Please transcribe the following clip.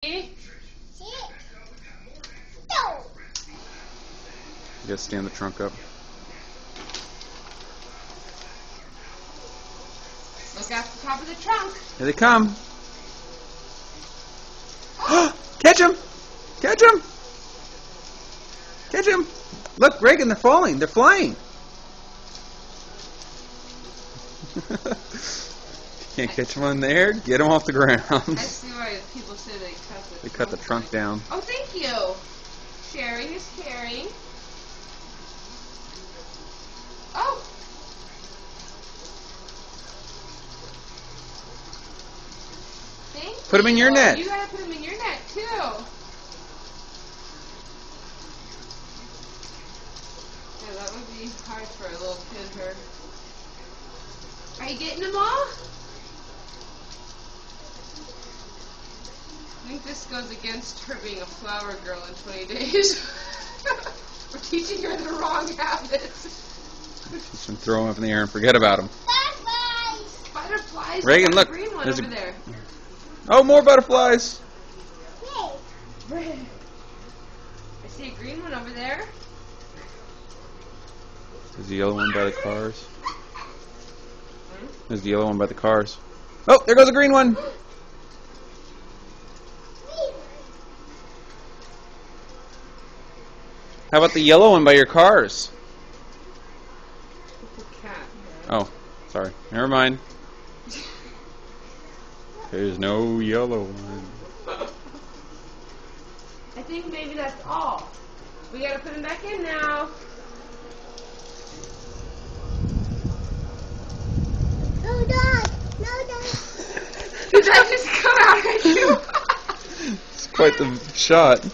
You gotta stand the trunk up. Look out the top of the trunk. Here they come. Catch him! Catch him! Catch him! Look, Reagan, they're falling. They're flying. Can't catch them on there. Get them off the ground. I see why people say they cut the trunk down. Oh, thank you. Sharing is caring. Oh. Thank you. Put them in your net. You gotta put them in your net too. Yeah, that would be hard for a little kid. Her. Are you getting them all? I think this goes against her being a flower girl in 20 days. We're teaching her the wrong habits. Just throw them up in the air and forget about them. Butterflies! Butterflies! Reagan, look. A green one There's over there. Oh, more butterflies. I see a green one over there. There's the yellow one by the cars. There's the yellow one by the cars. Oh, there goes a green one. How about the yellow one by your cars? It's a cat. Oh, sorry. Never mind. There's no yellow one. I think maybe that's all. We gotta put him back in now. No, Dad! No, Dad! Did that just come out at you? It's quite the shot.